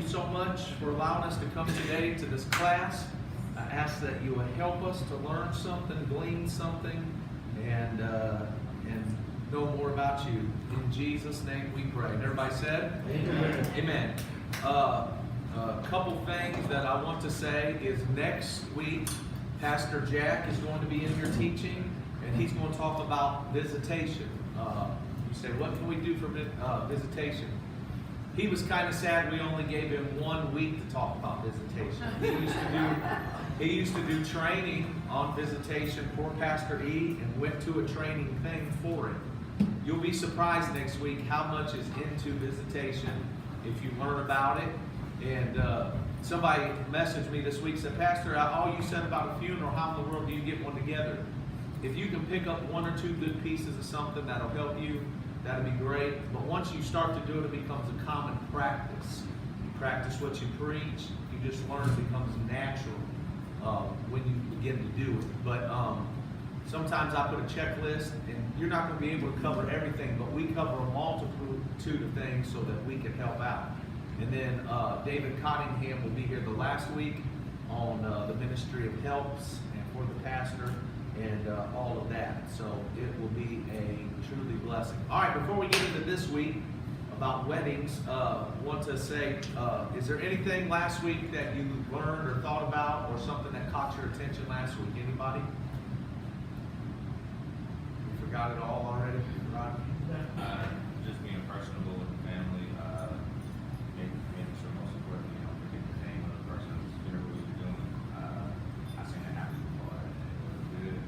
so much for allowing us to come today to this class. I ask that you will help us to learn something, glean something, and know more about you. In Jesus' name we pray. And everybody said? Amen. Amen. A couple things that I want to say is next week, Pastor Jack is going to be in here teaching, and he's going to talk about visitation. You say, what can we do for visitation? He was kind of sad we only gave him 1 week to talk about visitation. He used to do training on visitation for Pastor E and went to a training thing for it. You'll be surprised next week how much is into visitation if you learn about it. And somebody messaged me this week, said, Pastor, all you said about a funeral, how in the world do you get one together? If you can pick up 1 or 2 good pieces of something that'll help you, that'll be great. But once you start to do it, it becomes a common practice. You practice what you preach, you just learn, it becomes natural when you begin to do it. But sometimes I put a checklist, and you're not going to be able to cover everything, but we cover a multitude of things so that we can help out. And then David Cottingham will be here the last week on the ministry of helps and for the pastor and all of that. So it will be a truly blessing. All right, before we get into this week about weddings, want to say, is there anything last week that you learned or thought about or something that caught your attention last week? Anybody? You forgot it all already? Right? Just being personable with the family, making sure most importantly, you don't forget the name of the person who's here, what you're doing. I seen it happen before, and it was good.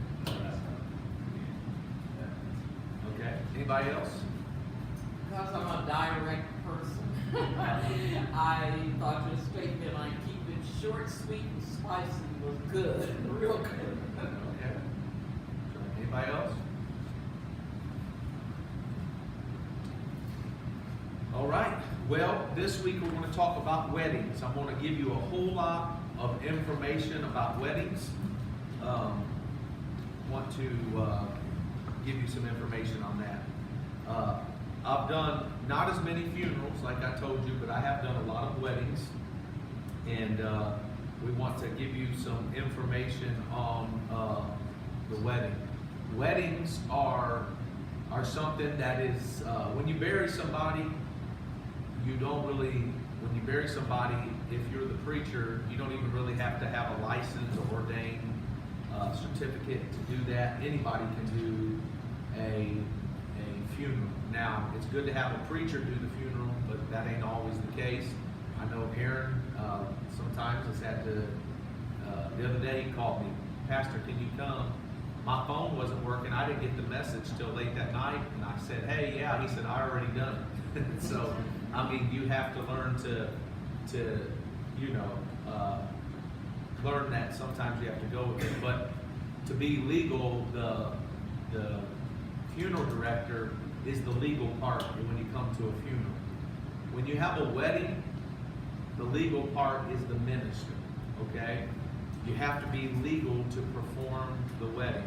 Okay. Anybody else? Because I'm a direct person, I thought your statement on keep it short, sweet, and spicy was good, real good. Okay. Anybody else? All right. Well, this week we're going to talk about weddings. I'm going to give you a whole lot of information about weddings. Want to give you some information on that. I've done not as many funerals, like I told you, but I have done a lot of weddings. And we want to give you some information on the wedding. Weddings are something that is, when you bury somebody, you don't really, when you bury somebody, if you're the preacher, you don't even really have to have a license or ordained certificate to do that. Anybody can do a funeral. Now, it's good to have a preacher do the funeral, but that ain't always the case. I know Aaron sometimes has had to, the other day he called me, Pastor, can you come? My phone wasn't working. I didn't get the message till late that night, and I said, hey, yeah. He said, I already done it. So, I mean, you have to learn to you know, learn that sometimes you have to go with it. But to be legal, the funeral director is the legal part when you come to a funeral. When you have a wedding, the legal part is the minister, okay? You have to be legal to perform the wedding.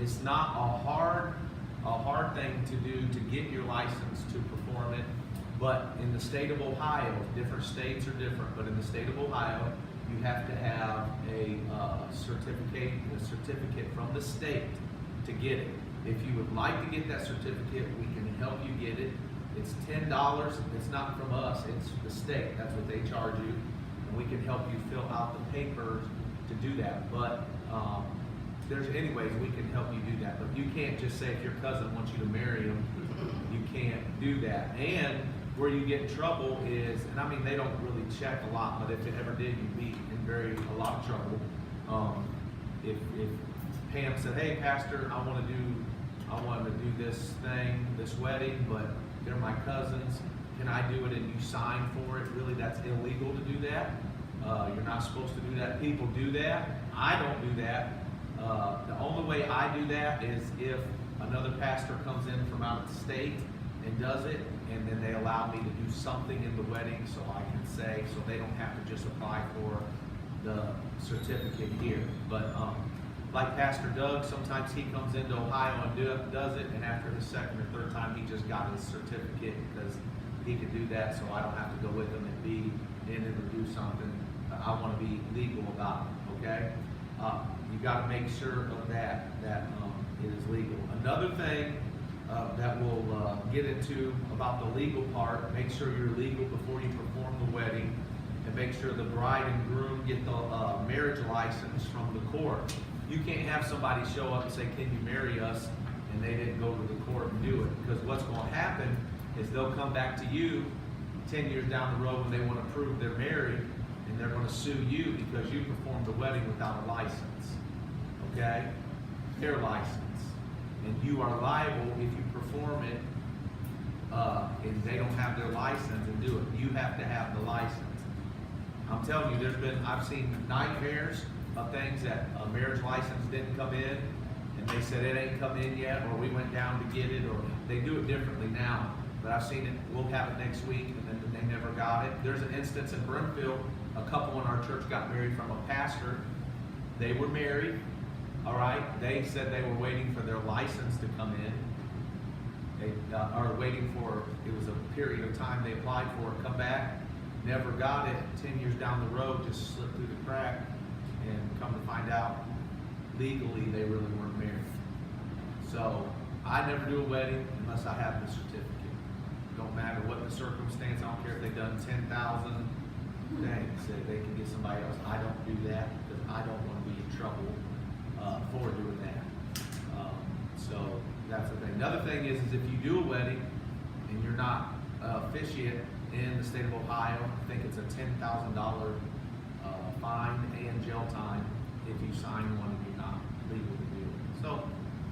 It's not a hard thing to do to get your license to perform it, but in the state of Ohio, different states are different, but in the state of Ohio, you have to have a certificate from the state to get it. If you would like to get that certificate, we can help you get it. It's $10. It's not from us, it's the state. That's what they charge you. And we can help you fill out the papers to do that. But anyways, we can help you do that. But you can't just say if your cousin wants you to marry him, you can't do that. And where you get in trouble is, and I mean, they don't really check a lot, but if it ever did, you'd be in a lot of trouble. If Pam said, hey, Pastor, I want to do this thing, this wedding, but they're my cousins. Can I do it? And you sign for it. Really, that's illegal to do that. You're not supposed to do that. People do that. I don't do that. The only way I do that is if another pastor comes in from out of the state and does it, and then they allow me to do something in the wedding so I can say, so they don't have to just apply for the certificate here. But like Pastor Doug, sometimes he comes into Ohio and does it, and after the second or third time, he just got his certificate because he could do that, so I don't have to go with him and be in I want to be legal about it, okay? You got to make sure of that it is legal. Another thing that we'll get into about the legal part, make sure you're legal before you perform the wedding, and make sure the bride and groom get the marriage license from the court. You can't have somebody show up and say, can you marry us, and they didn't go to the court and do it, because what's going to happen is they'll come back to you 10 years down the road when they want to prove they're married, and they're going to sue you because you performed the wedding without a license, okay? Their license. And you are liable if you perform it and they don't have their license and do it. You have to have the license. I'm telling you, I've seen nightmares of things that a marriage license didn't come in, and they said it ain't come in yet, or we went down to get it, or they do it differently now. But I've seen it, we'll have it next week, and then they never got it. There's an instance in Brimfield, a couple in our church got married from a pastor. They were married, all right? They said they were waiting for their license to come in. They are waiting for, it was a period of time they applied for it, come back, never got it. 10 years down the road, just slipped through the crack, and come to find out, legally they really weren't married. So I never do a wedding unless I have the certificate. Don't matter what the circumstance. I don't care if they've done 10,000 things that they can get somebody else. I don't do that because I don't want to be in trouble for doing that. So that's the thing. Another thing is if you do a wedding and you're not officiant in the state of Ohio, I think it's a $10,000 fine and jail time if you sign one and you're not legal to do it. So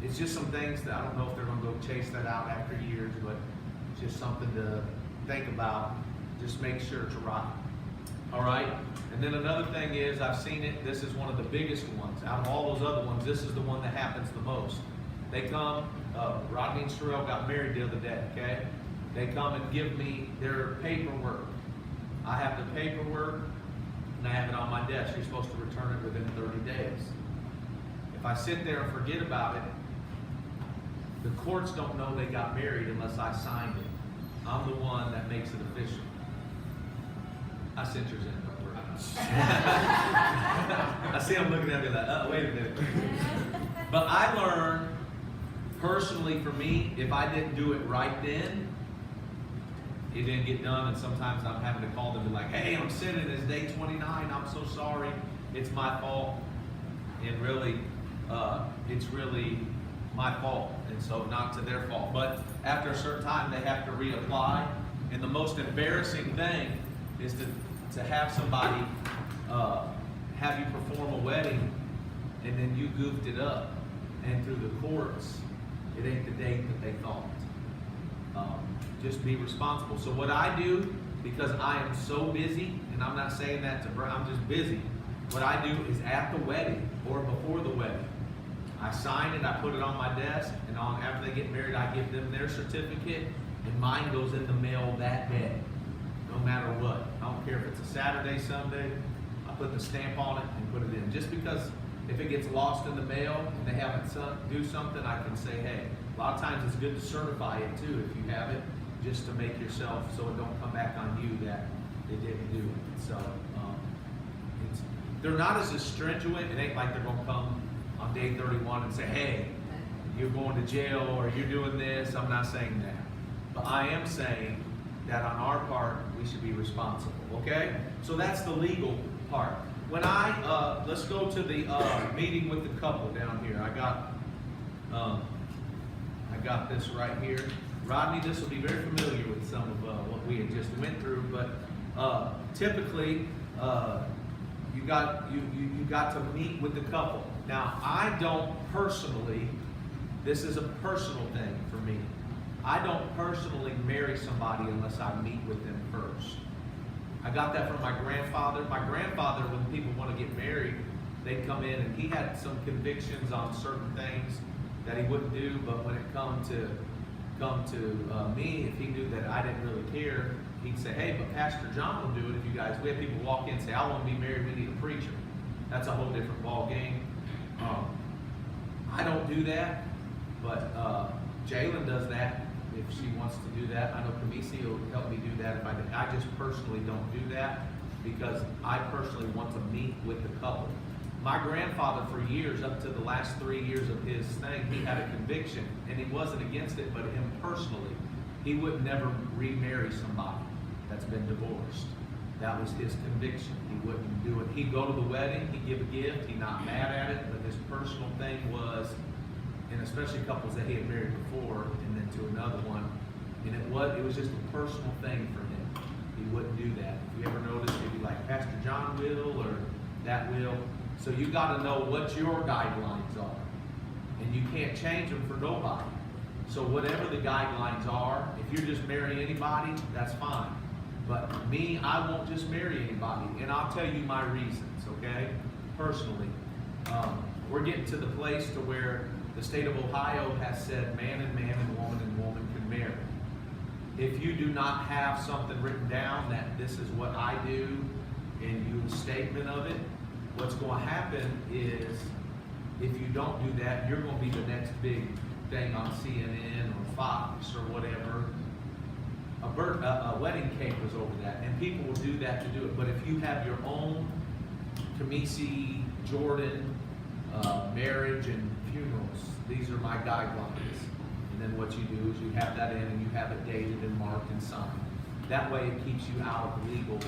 it's just some things that I don't know if they're going to go chase that out after years, but it's just something to think about. Just make sure it's right. All right? And then another thing is, I've seen it, this is one of the biggest ones. Out of all those other ones, this is the one that happens the most. They come, Rodney and Sherelle got married the other day, okay? They come and give me their paperwork. I have the paperwork, and I have it on my desk. You're supposed to return it within 30 days. If I sit there and forget about it, the courts don't know they got married unless I signed it. I'm the one that makes it official. I sent yours in, don't worry. I see them looking at me like, oh, wait a minute. But I learned, personally for me, if I didn't do it right then, it didn't get done, and sometimes I'm having to call them and be like, hey, I'm sitting, it's day 29, I'm so sorry, it's my fault. And really, it's really my fault, and so not to their fault. But after a certain time, they have to reapply. And the most embarrassing thing is to have somebody have you perform a wedding, and then you goofed it up, and through the courts, it ain't the date that they thought. Just be responsible. So what I do, because I am so busy, and I'm not saying that to brag, I'm just busy. What I do is at the wedding or before the wedding, I sign it, I put it on my desk, and after they get married, I give them their certificate, and mine goes in the mail that day, no matter what. I don't care if it's a Saturday, Sunday, I put the stamp on it and put it in. Just because if it gets lost in the mail and they haven't do something, I can say, hey, a lot of times it's good to certify it too if you have it, just to make yourself so it don't come back on you that they didn't do it. So they're not as stringent. It ain't like they're going to come on day 31 and say, hey, you're going to jail or you're doing this. I'm not saying that. But I am saying that on our part, we should be responsible, okay? So that's the legal part. When let's go to the meeting with the couple down here. I got this right here. Rodney, this will be very familiar with some of what we had just went through, but typically you got to meet with the couple. Now, I don't personally, this is a personal thing for me. I don't personally marry somebody unless I meet with them first. I got that from my grandfather. My grandfather, when people want to get married, they'd come in and he had some convictions on certain things that he wouldn't do, but when it come to me, if he knew that I didn't really care, he'd say, hey, but Pastor John will do it if you guys, we have people walk in and say, I want to be married, we need a preacher. That's a whole different ball game. I don't do that, but Jalen does that if she wants to do that. I know Kamisi will help me do that if I just personally don't do that. because I personally want to meet with the couple. My grandfather, for years, up to the last 3 years of his thing, he had a conviction, and he wasn't against it, but him personally, he would never remarry somebody that's been divorced. That was his conviction. He wouldn't do it. He'd go to the wedding, he'd give a gift, he's not mad at it, but his personal thing was, and especially couples that he had married before, and then to another one, and it was just a personal thing for him. He wouldn't do that. If you ever notice, maybe like Pastor John will, or that will. So you got to know what your guidelines are, and you can't change them for nobody. So whatever the guidelines are, if you're just marrying anybody, that's fine. But me, I won't just marry anybody, and I'll tell you my reasons, okay? Personally, we're getting to the place to where the state of Ohio has said man and woman can marry. If you do not have something written down that this is what I do, and you a statement of it, what's going to happen is, if you don't do that, you're going to be the next big thing on CNN or Fox or whatever. A wedding cake was over that, and people will do that to do it. But if you have your own Kamisi, Jordan, marriage and funerals, these are my guidelines. And then what you do is you have that in, and you have it dated and marked and signed. That way it keeps you out of legal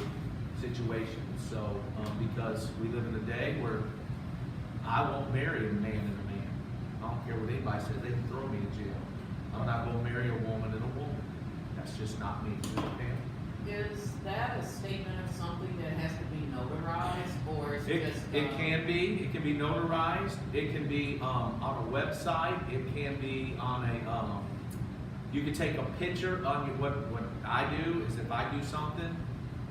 situations. So, because we live in a day where I won't marry a man and a man. I don't care what anybody says, they can throw me in jail. I'm not going to marry a woman and a woman. That's just not me. Is that a statement of something that has to be notarized, or is it just... It can be. It can be notarized. It can be on a website. It can be on a... you can take a picture on your... What I do is, if I do something,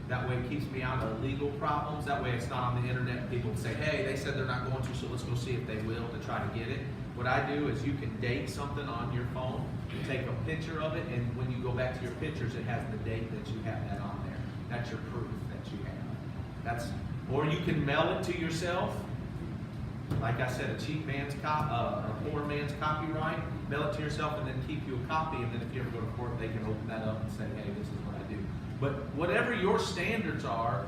that way it keeps me out of legal problems. That way it's not on the internet. People say, hey, they said they're not going to, so let's go see if they will, to try to get it. What I do is, you can date something on your phone, you take a picture of it, and when you go back to your pictures, it has the date that you have that on there. That's your proof that you have. Or you can mail it to yourself. Like I said, a cheap man's a poor man's copyright. Mail it to yourself, and then keep you a copy. And then if you ever go to court, they can open that up and say, hey, this is what I do. But whatever your standards are,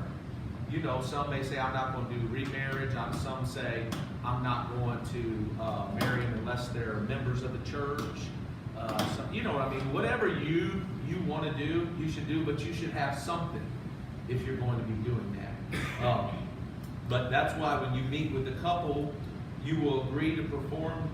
you know, some may say, I'm not going to do remarriage. Some say, I'm not going to marry them unless they're members of the church. You know what I mean? Whatever you want to do, you should do, but you should have something if you're going to be doing that. But that's why when you meet with the couple, you will agree to perform,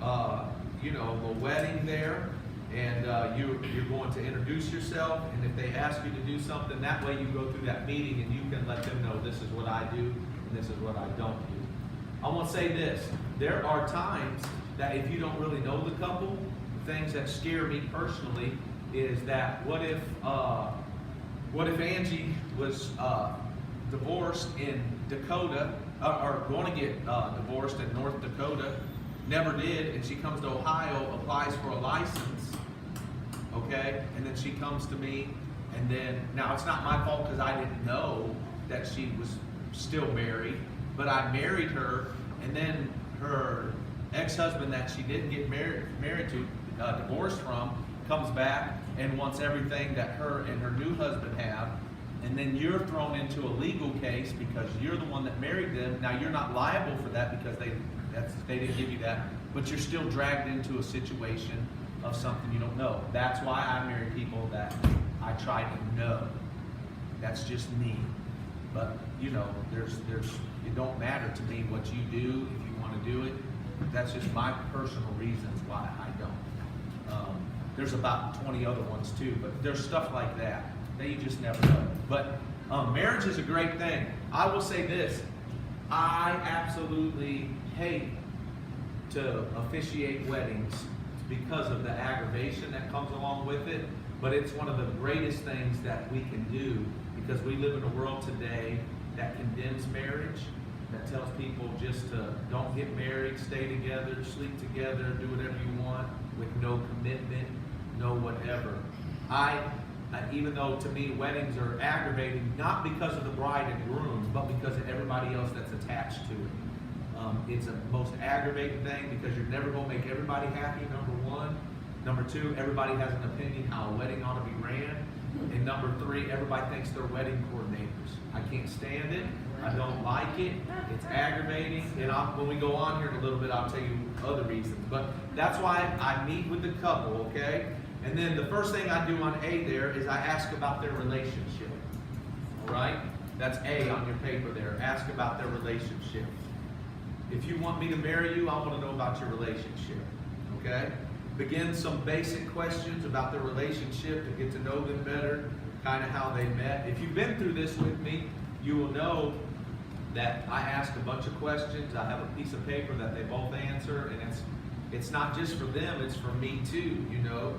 you know, the wedding there, and you're going to introduce yourself, and if they ask you to do something, that way you go through that meeting and you can let them know, this is what I do and this is what I don't do. I want to say this, there are times that if you don't really know the couple, the things that scare me personally is that what if Angie was divorced in Dakota, or going to get divorced in North Dakota, never did, and she comes to Ohio, applies for a license, okay, and then she comes to me, and then, now it's not my fault because I didn't know that she was still married, but I married her, and then her ex-husband that she didn't get married to, divorced from, comes back and wants everything that her and her new husband have, and then you're thrown into a legal case because you're the one that married them. Now you're not liable for that because they didn't give you that, but you're still dragged into a situation of something you don't know. That's why I marry people that I try to know. That's just me. But you know, it don't matter to me what you do if you want to do it. That's just my personal reasons why I don't. There's about 20 other ones too, but there's stuff like that you just never know. But marriage is a great thing. I will say this, I absolutely hate to officiate weddings because of the aggravation that comes along with it, but it's one of the greatest things that we can do because we live in a world today that condemns marriage, that tells people just to don't get married, stay together, sleep together, do whatever you want with no commitment, no whatever. Even though to me weddings are aggravating, not because of the bride and groom, but because of everybody else that's attached to it. It's a most aggravating thing because you're never going to make everybody happy, number one. Number two, everybody has an opinion how a wedding ought to be ran. And number 3, everybody thinks they're wedding coordinators. I can't stand it. I don't like it. It's aggravating. And when we go on here in a little bit, I'll tell you other reasons. But that's why I meet with the couple, okay? And then the first thing I do on A there is I ask about their relationship. All right? That's A on your paper there. Ask about their relationship. If you want me to marry you, I want to know about your relationship. Okay? Begin some basic questions about their relationship to get to know them better, kind of how they met. If you've been through this with me, you will know that I ask a bunch of questions. I have a piece of paper that they both answer, and it's not just for them, it's for me too, you know.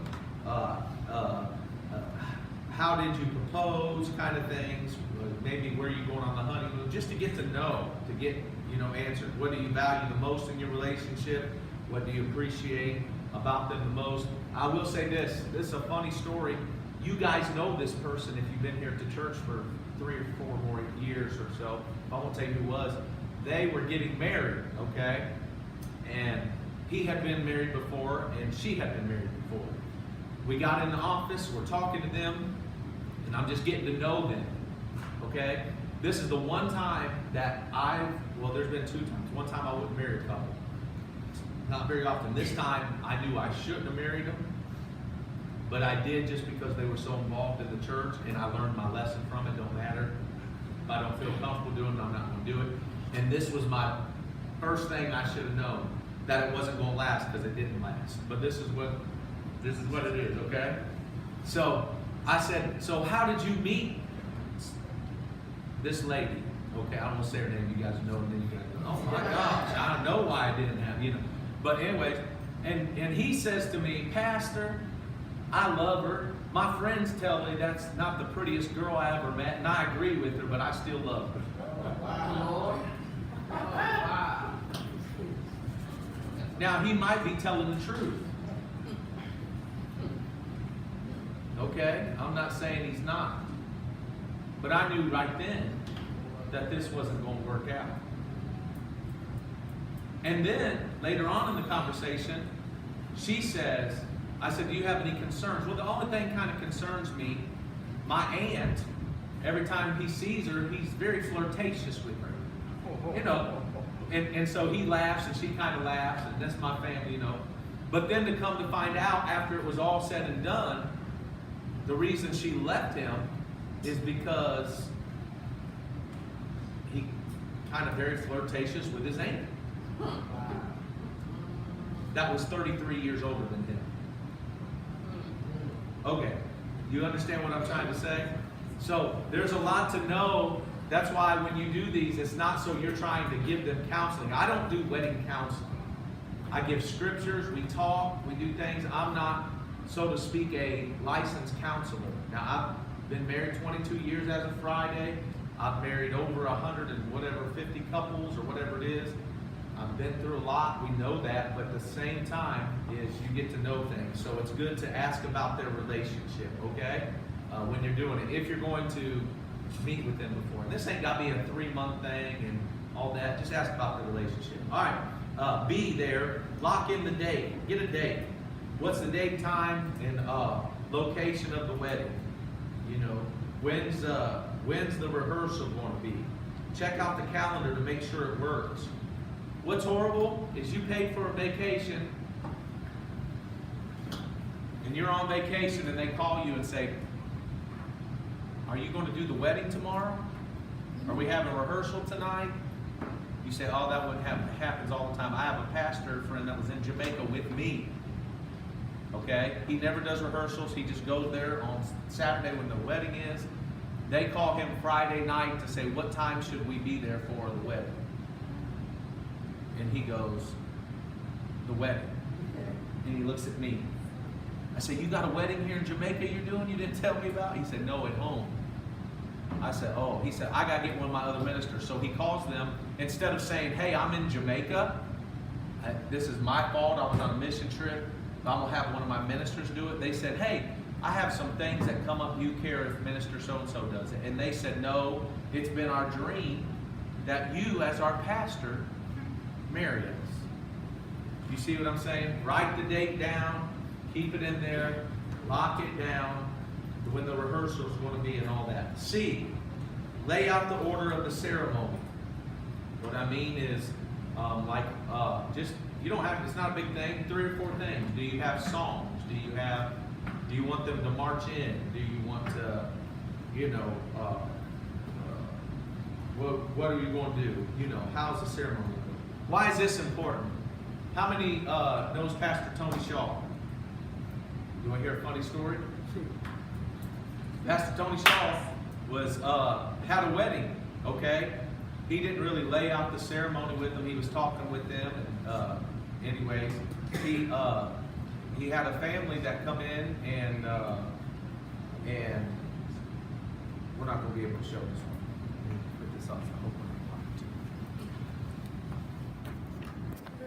How did you propose, kind of things, maybe where you going on the honeymoon, just to get to know, to get, you know, answered. What do you value the most in your relationship? What do you appreciate about them the most? I will say this is a funny story. You guys know this person if you've been here to church for 3 or 4 more years or so. I won't tell you who it was. They were getting married, okay? And he had been married before, and she had been married before. We got in the office, we're talking to them, and I'm just getting to know them, okay? This is the one time that well, there's been 2 times. One time I wouldn't marry a couple. Not very often. This time, I knew I shouldn't have married them, but I did just because they were so involved in the church, and I learned my lesson from it. Don't matter. If I don't feel comfortable doing it, I'm not going to do it. And this was my first thing I should have known, that it wasn't going to last, because it didn't last. But this is what it is, okay? So I said, so how did you meet this lady? Okay, I don't want to say her name. You guys know, and then you guys go, oh my gosh, I don't know why I didn't have, you know. But anyways, and he says to me, Pastor, I love her. My friends tell me that's not the prettiest girl I ever met, and I agree with her, but I still love her. Wow. Wow. Now, he might be telling the truth. Okay? I'm not saying he's not. But I knew right then that this wasn't going to work out. And then, later on in the conversation, she says, I said, do you have any concerns? Well, the only thing kind of concerns me, my aunt, every time he sees her, he's very flirtatious with her. You know, and so he laughs and she kind of laughs, and that's my family, you know. But then to come to find out after it was all said and done, the reason she left him is because he kind of very flirtatious with his aunt. That was 33 years older than him. Okay, you understand what I'm trying to say? So there's a lot to know. That's why when you do these, it's not so you're trying to give them counseling. I don't do wedding counseling. I give scriptures, we talk, we do things. I'm not, so to speak, a licensed counselor. Now, I've been married 22 years as of Friday. I've married over 150 couples or whatever it is. I've been through a lot, we know that, but at the same time is you get to know things. So it's good to ask about their relationship, okay? When you're doing it. If you're going to meet with them before. And this ain't got to be a 3-month thing and all that. Just ask about the relationship. All right, B there, lock in the date. Get a date. What's the date, time, and location of the wedding? You know, when's the rehearsal going to be? Check out the calendar to make sure it works. What's horrible is you paid for a vacation and you're on vacation and they call you and say, are you going to do the wedding tomorrow? Are we having a rehearsal tonight? You say, oh, that wouldn't happen. It happens all the time. I have a pastor friend that was in Jamaica with me. Okay? He never does rehearsals. He just goes there on Saturday when the wedding is. They call him Friday night to say, what time should we be there for the wedding? And he goes, the wedding. And he looks at me. I said, you got a wedding here in Jamaica you're doing you didn't tell me about? He said, no, at home. I said, oh. He said, I got to get one of my other ministers. So he calls them. Instead of saying, hey, I'm in Jamaica. This is my fault. I was on a mission trip. I'm going to have one of my ministers do it. They said, hey, I have some things that come up. You care if minister so-and-so does it? And they said, no, it's been our dream that you, as our pastor, marry us. You see what I'm saying? Write the date down. Keep it in there. Lock it down. when the rehearsal is going to be and all that. C, lay out the order of the ceremony. What I mean is, just, you don't have, it's not a big thing, 3 or 4 things. Do you have songs? Do you want them to march in? Do you want to, what are you going to do? How's the ceremony going? Why is this important? How many knows Pastor Tony Shaw? You want to hear a funny story? Pastor Tony Shaw was had a wedding, okay? He didn't really lay out the ceremony with them. He was talking with them, and anyways, he had a family that come in, and we're not going to be able to show this one. Let me put this off. I hope